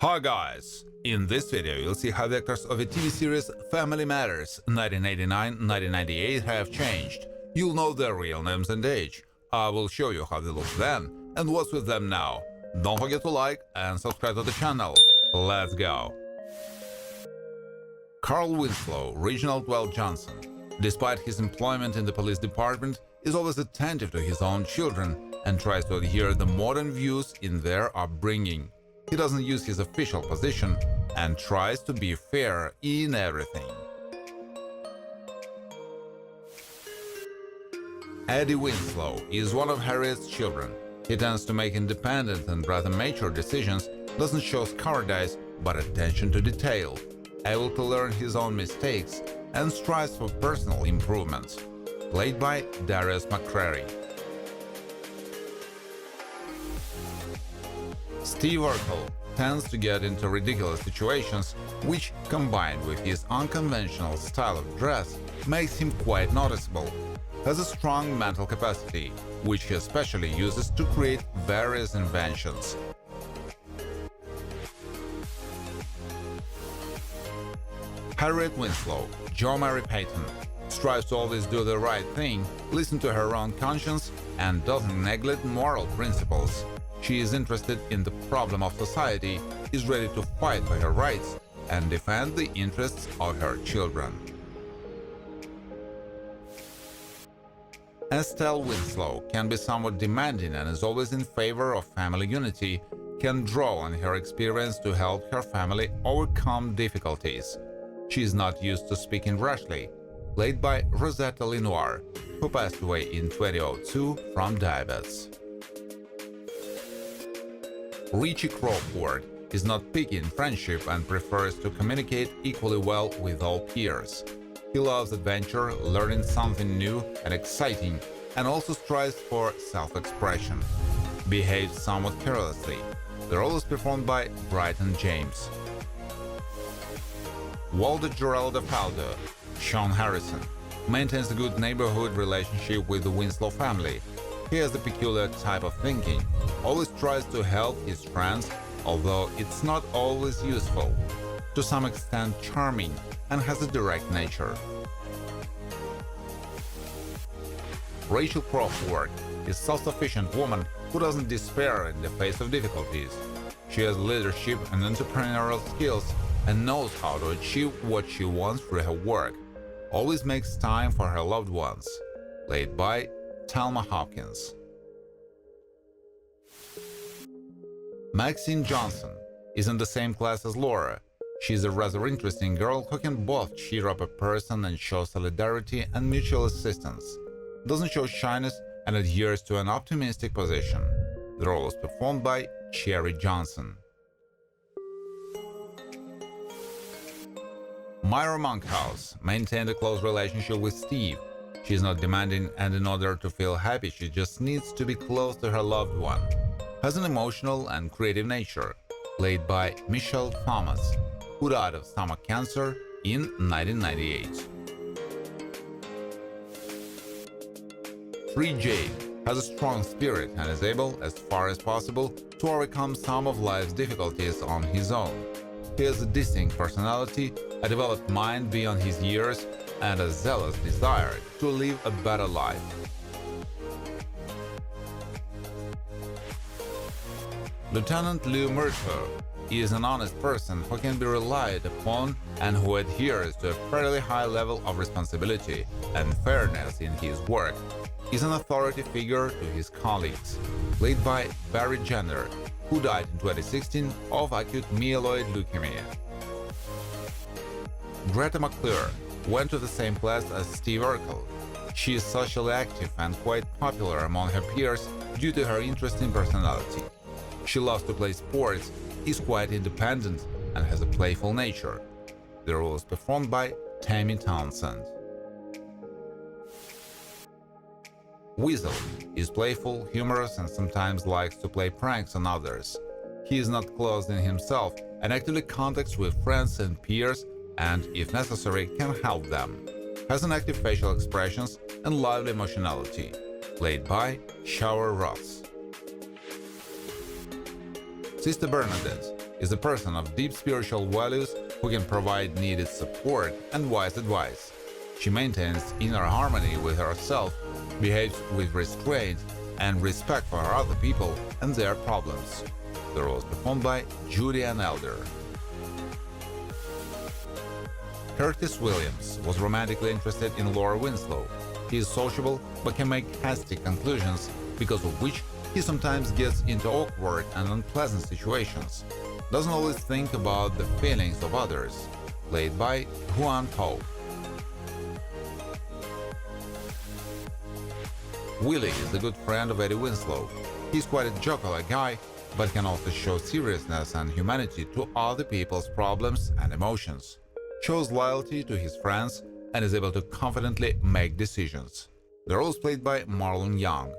Hi guys! In this video you'll see how the actors of a TV series Family Matters 1989-1998 have changed. You'll know their real names and age. I will show you how they looked then and what's with them now. Don't forget to like and subscribe to the channel. Let's go! Carl Winslow, Reginald Well Johnson, despite his employment in the police department, is always attentive to his own children and tries to adhere to the modern views in their upbringing. He doesn't use his official position and tries to be fair in everything. Eddie Winslow is one of Harriet's children. He tends to make independent and rather mature decisions, doesn't show cowardice but attention to detail, able to learn his own mistakes and strives for personal improvement. Played by Darius McCrary. Steve Urkel tends to get into ridiculous situations, which, combined with his unconventional style of dress, makes him quite noticeable. Has a strong mental capacity, which he especially uses to create various inventions. Harriette Winslow, Jo Mary Payton, strives to always do the right thing, listen to her own conscience, and doesn't neglect moral principles. She is interested in the problem of society, is ready to fight for her rights, and defend the interests of her children. Estelle Winslow can be somewhat demanding and is always in favor of family unity, can draw on her experience to help her family overcome difficulties. She is not used to speaking rashly. Played by Rosetta Lenoir, who passed away in 2002 from diabetes. Richie Crawford is not picky in friendship and prefers to communicate equally well with all peers. He loves adventure, learning something new and exciting, and also strives for self-expression. Behaves somewhat carelessly. The role is performed by Bryton James. Waldo Faldo, Sean Harrison, maintains a good neighborhood relationship with the Winslow family. He has a peculiar type of thinking, always tries to help his friends, although it's not always useful. To some extent charming, and has a direct nature. Rachel Crawford is a self-sufficient woman who doesn't despair in the face of difficulties. She has leadership and entrepreneurial skills and knows how to achieve what she wants through her work. Always makes time for her loved ones. Played by Thelma Hopkins. Maxine Johnson is in the same class as Laura. She's a rather interesting girl who can both cheer up a person and show solidarity and mutual assistance. Doesn't show shyness and adheres to an optimistic position. The role is performed by Cherry Johnson. Myra Monkhouse maintained a close relationship with Steve. She is not demanding, and in order to feel happy she just needs to be close to her loved one. Has an emotional and creative nature. Played by Michelle Thomas, who died of stomach cancer in 1998. 3J has a strong spirit and is able, as far as possible, to overcome some of life's difficulties on his own. He has a distinct personality, a developed mind beyond his years, and a zealous desire to live a better life. Lieutenant Lou Murtaugh is an honest person who can be relied upon and who adheres to a fairly high level of responsibility and fairness in his work. He's an authority figure to his colleagues. Played by Barry Jenner, who died in 2016 of acute myeloid leukemia. Greta McClure went to the same class as Steve Urkel. She is socially active and quite popular among her peers due to her interesting personality. She loves to play sports, is quite independent, and has a playful nature. The role is performed by Tammy Townsend. Weasel is playful, humorous, and sometimes likes to play pranks on others. He is not closed in himself and actively contacts with friends and peers and, if necessary, can help them. Has an active facial expressions and lively emotionality. Played by Shower Ross. Sister Bernadette is a person of deep spiritual values who can provide needed support and wise advice. She maintains inner harmony with herself, behaves with restraint and respect for other people and their problems. The role is performed by Judy and Elder. Curtis Williams was romantically interested in Laura Winslow. He is sociable but can make hasty conclusions, because of which he sometimes gets into awkward and unpleasant situations. Doesn't always think about the feelings of others. Played by Huan Ho. Willie is a good friend of Eddie Winslow. He's quite a jocular guy, but can also show seriousness and humanity to other people's problems and emotions. Shows loyalty to his friends and is able to confidently make decisions. The role is played by Marlon Young.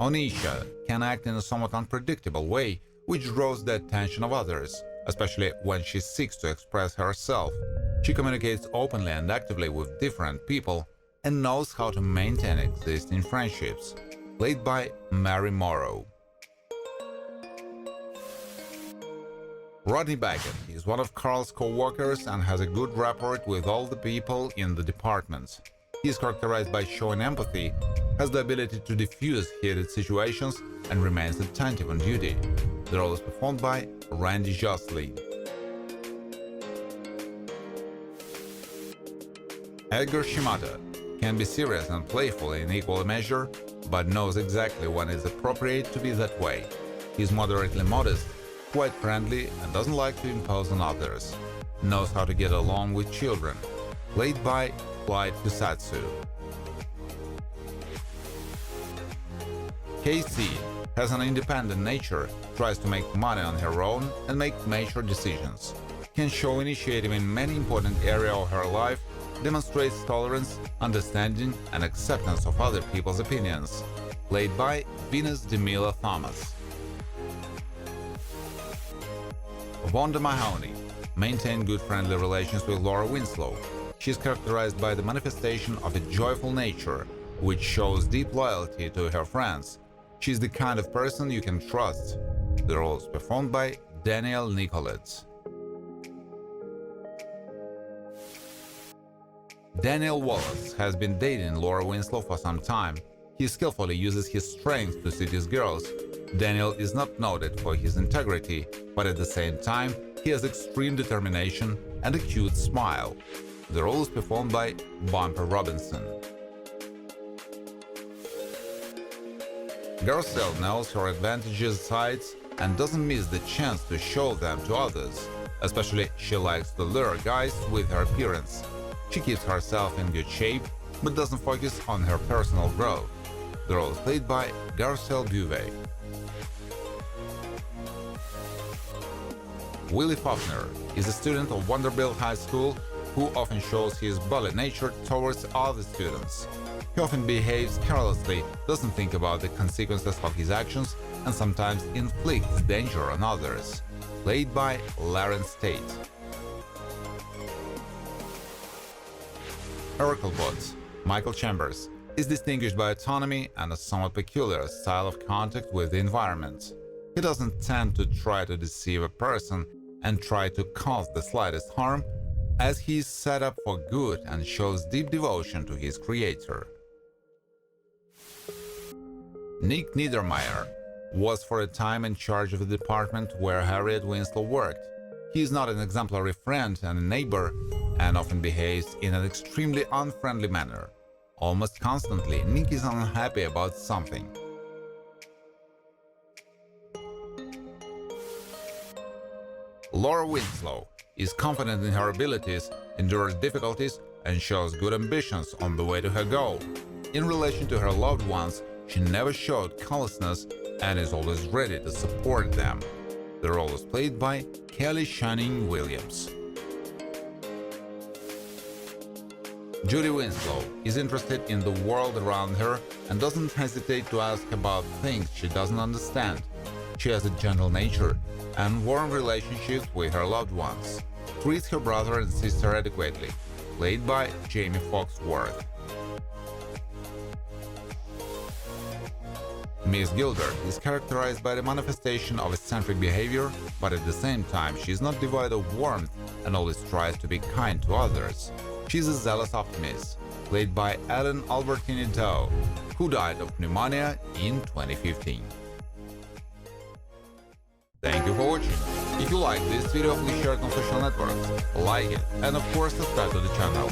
Onisha can act in a somewhat unpredictable way, which draws the attention of others, especially when she seeks to express herself. She communicates openly and actively with different people and knows how to maintain existing friendships. Played by Mary Morrow. Rodney Baggett is one of Carl's co-workers and has a good rapport with all the people in the department. He is characterized by showing empathy, has the ability to diffuse heated situations, and remains attentive on duty. The role is performed by Randy Josley. Edgar Shimada can be serious and playful in equal measure, but knows exactly when it's appropriate to be that way. He is moderately modest, quite friendly, and doesn't like to impose on others. Knows how to get along with children. Played by Clyde Kusatsu. Casey has an independent nature, tries to make money on her own and make major decisions. Can show initiative in many important areas of her life, demonstrates tolerance, understanding, and acceptance of other people's opinions. Played by Venus DeMille Thomas. Wanda Mahoney maintained good friendly relations with Laura Winslow. She is characterized by the manifestation of a joyful nature, which shows deep loyalty to her friends. She is the kind of person you can trust. The role is performed by Daniel Nicolets. Daniel Wallace has been dating Laura Winslow for some time. He skillfully uses his strength to seduce girls. Daniel is not noted for his integrity, but at the same time, he has extreme determination and a cute smile. The role is performed by Bumper Robinson. Garcelle knows her advantages, sides, and doesn't miss the chance to show them to others. Especially, she likes to lure guys with her appearance. She keeps herself in good shape, but doesn't focus on her personal growth. The role is played by Garcelle Bouvet. Willie Faulkner is a student of Vanderbilt High School who often shows his bully nature towards other students. He often behaves carelessly, doesn't think about the consequences of his actions, and sometimes inflicts danger on others. Played by Lawrence Tate. Oraclebot, Michael Chambers, is distinguished by autonomy and a somewhat peculiar style of contact with the environment. He doesn't tend to try to deceive a person and try to cause the slightest harm, as he is set up for good and shows deep devotion to his creator. Nick Niedermeyer was for a time in charge of the department where Harriette Winslow worked. He is not an exemplary friend and a neighbor, and often behaves in an extremely unfriendly manner. Almost constantly, Nick is unhappy about something. Laura Winslow is confident in her abilities, endures difficulties, and shows good ambitions on the way to her goal. In relation to her loved ones, she never showed callousness and is always ready to support them. The role is played by Kelly Channing Williams. Judy Winslow is interested in the world around her and doesn't hesitate to ask about things she doesn't understand. She has a gentle nature and warm relationships with her loved ones. Treats her brother and sister adequately. Played by Jamie Foxworth. Miss Gilbert is characterized by the manifestation of eccentric behavior, but at the same time she is not devoid of warmth and always tries to be kind to others. She's a zealous optimist, played by Ellen Albertini Doe, who died of pneumonia in 2015. Thank you for watching. If you like this video, please share it on social networks, like it, and of course subscribe to the channel.